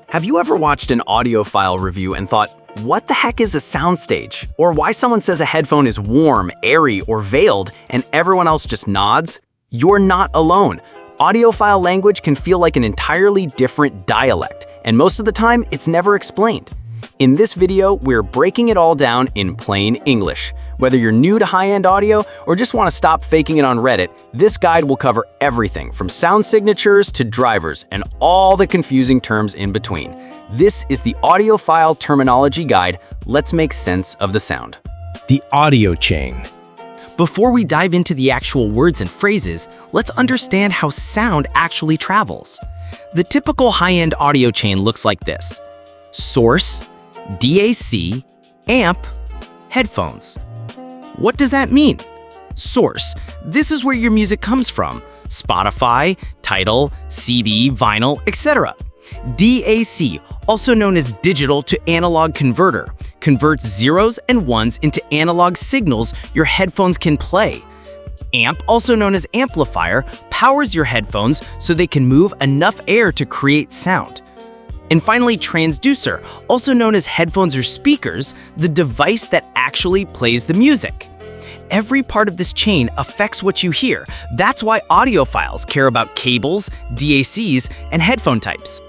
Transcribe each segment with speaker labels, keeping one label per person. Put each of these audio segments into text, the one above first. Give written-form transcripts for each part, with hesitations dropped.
Speaker 1: Have you ever watched an audiophile review and thought, what the heck is a soundstage? Or why someone says a headphone is warm, airy, or veiled, and everyone else just nods? You're not alone. Audiophile language can feel like an entirely different dialect, and most of the time, it's never explained. In this video, we're breaking it all down in plain English. Whether you're new to high-end audio or just want to stop faking it on Reddit, this guide will cover everything from sound signatures to drivers and all the confusing terms in between. This is the Audiophile Terminology Guide. Let's make sense of the sound.
Speaker 2: The audio chain.
Speaker 3: Before we dive into the actual words and phrases, let's understand how sound actually travels. The typical high-end audio chain looks like this: source, DAC, amp, headphones. What does that mean? Source. This is where your music comes from. Spotify, Tidal, CD, vinyl, etc. DAC, also known as digital to analog converter, converts zeros and ones into analog signals your headphones can play. Amp, also known as amplifier, powers your headphones so they can move enough air to create sound. And finally, transducer, also known as headphones or speakers, the device that actually plays the music. Every part of this chain affects what you hear. That's why audiophiles care about cables, DACs, and headphone types.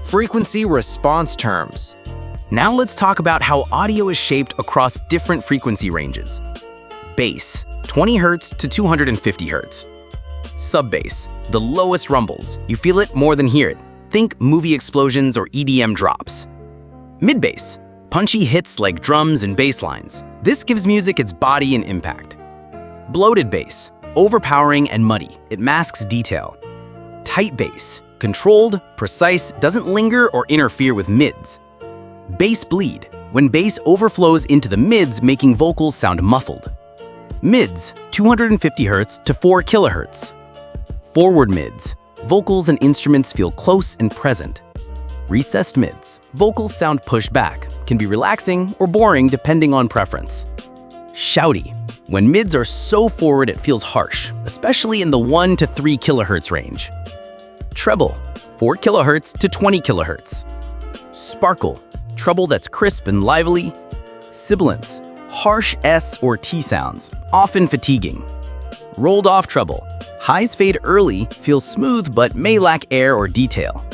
Speaker 1: Frequency response terms. Now let's talk about how audio is shaped across different frequency ranges. Bass, 20 Hz to 250 Hz. Sub-bass, the lowest rumbles. You feel it more than hear it. Think movie explosions or EDM drops. Mid-bass, punchy hits like drums and bass lines. This gives music its body and impact. Bloated bass, overpowering and muddy. It masks detail. Tight bass, controlled, precise, doesn't linger or interfere with mids. Bass bleed, when bass overflows into the mids, making vocals sound muffled. Mids, 250 Hz to 4 kHz. Forward mids, vocals and instruments feel close and present. Recessed mids, vocals sound pushed back, can be relaxing or boring depending on preference. Shouty, when mids are so forward it feels harsh, especially in the 1 to 3 kHz range. Treble, 4 kHz to 20 kHz. Sparkle, treble that's crisp and lively. Sibilance, harsh S or T sounds, often fatiguing. Rolled off treble, highs fade early, feels smooth but may lack air or detail.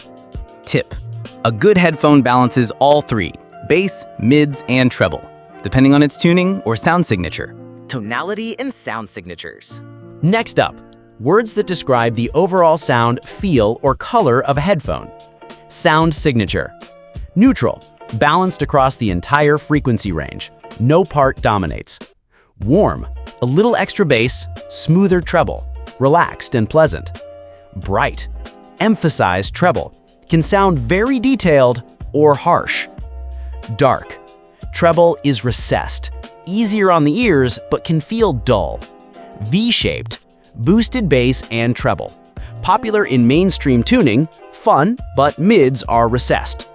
Speaker 1: Tip, a good headphone balances all three, bass, mids, and treble, depending on its tuning or sound signature.
Speaker 3: Tonality and sound signatures. Next up, words that describe the overall sound, feel, or color of a headphone. Sound signature. Neutral, balanced across the entire frequency range. No part dominates. Warm, a little extra bass, smoother treble, relaxed and pleasant. Bright, emphasized treble, can sound very detailed or harsh. Dark, treble is recessed, easier on the ears but can feel dull. V-shaped, boosted bass and treble, popular in mainstream tuning, fun, but mids are recessed.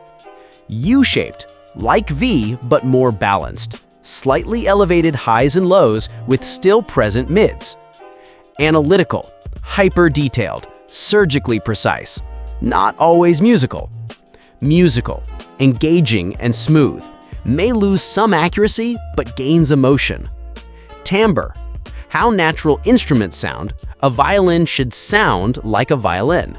Speaker 3: U-shaped, like V but more balanced, slightly elevated highs and lows with still present mids. Analytical, hyper-detailed, surgically precise, not always musical. Musical, engaging and smooth, may lose some accuracy but gains emotion. Timbre, how natural instruments sound, a violin should sound like a violin.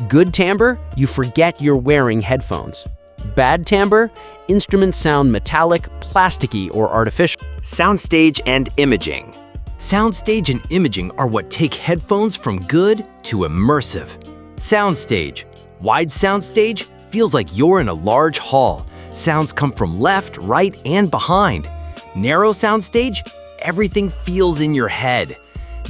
Speaker 3: Good timbre, you forget you're wearing headphones. Bad timbre, instruments sound metallic, plasticky, or artificial.
Speaker 1: Soundstage and imaging. Soundstage and imaging are what take headphones from good to immersive. Soundstage. Wide soundstage feels like you're in a large hall. Sounds come from left, right, and behind. Narrow soundstage, everything feels in your head.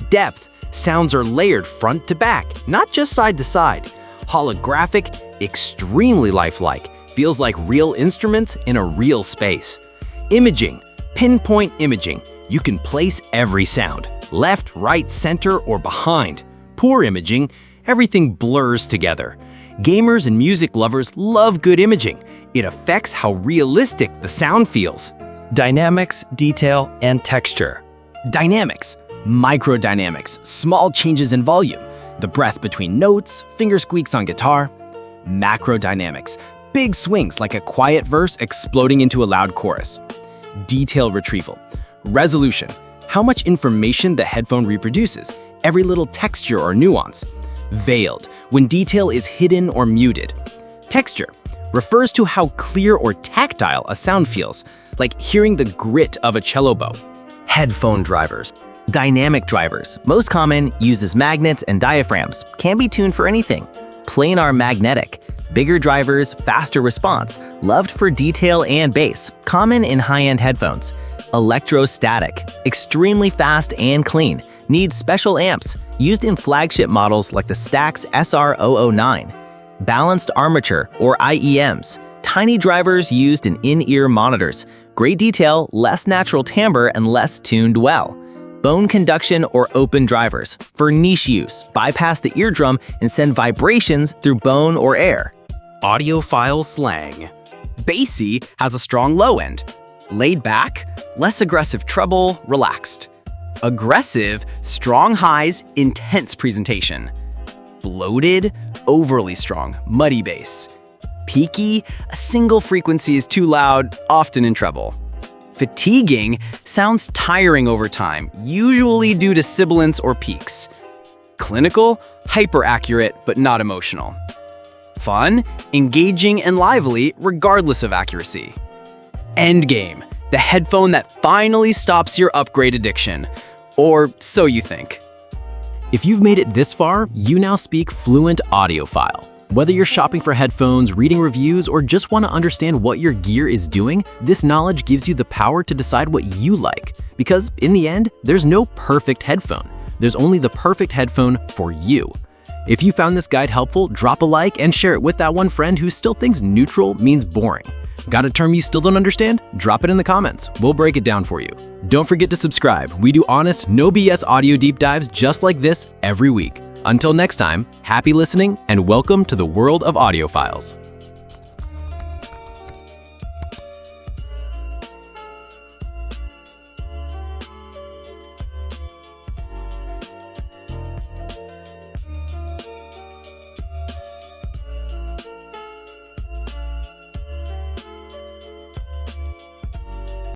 Speaker 1: Depth, sounds are layered front to back, not just side to side. Holographic, extremely lifelike, feels like real instruments in a real space. Imaging, pinpoint imaging. You can place every sound, left, right, center, or behind. Poor imaging, everything blurs together. Gamers and music lovers love good imaging. It affects how realistic the sound feels.
Speaker 2: Dynamics, detail, and texture.
Speaker 1: Dynamics, microdynamics, small changes in volume, the breath between notes, finger squeaks on guitar. Macrodynamics, Big swings like a quiet verse exploding into a loud chorus. Detail retrieval. Resolution. How much information the headphone reproduces, every little texture or nuance. Veiled. When detail is hidden or muted. Texture. Refers to how clear or tactile a sound feels, like hearing the grit of a cello bow.
Speaker 4: Headphone drivers. Dynamic drivers, most common, uses magnets and diaphragms, can be tuned for anything. Planar magnetic. Bigger drivers, faster response, loved for detail and bass, common in high-end headphones. Electrostatic, extremely fast and clean, needs special amps, used in flagship models like the Stax SR009. Balanced armature, or IEMs, tiny drivers used in in-ear monitors, great detail, less natural timbre, and less tuned well. Bone conduction or open drivers, for niche use, bypass the eardrum and send vibrations through bone or air.
Speaker 1: Audiophile slang. Bassy has a strong low end. Laid back, less aggressive treble, relaxed. Aggressive, strong highs, intense presentation. Bloated, overly strong, muddy bass. Peaky, a single frequency is too loud, often in treble. Fatiguing sounds tiring over time, usually due to sibilance or peaks. Clinical, hyper-accurate, but not emotional. Fun, engaging, and lively, regardless of accuracy. Endgame, the headphone that finally stops your upgrade addiction. Or so you think.
Speaker 3: If you've made it this far, you now speak fluent audiophile. Whether you're shopping for headphones, reading reviews, or just want to understand what your gear is doing, this knowledge gives you the power to decide what you like. Because in the end, there's no perfect headphone. There's only the perfect headphone for you. If you found this guide helpful, drop a like and share it with that one friend who still thinks neutral means boring. Got a term you still don't understand? Drop it in the comments. We'll break it down for you. Don't forget to subscribe. We do honest, no BS audio deep dives just like this every week. Until next time, happy listening and welcome to the world of audiophiles.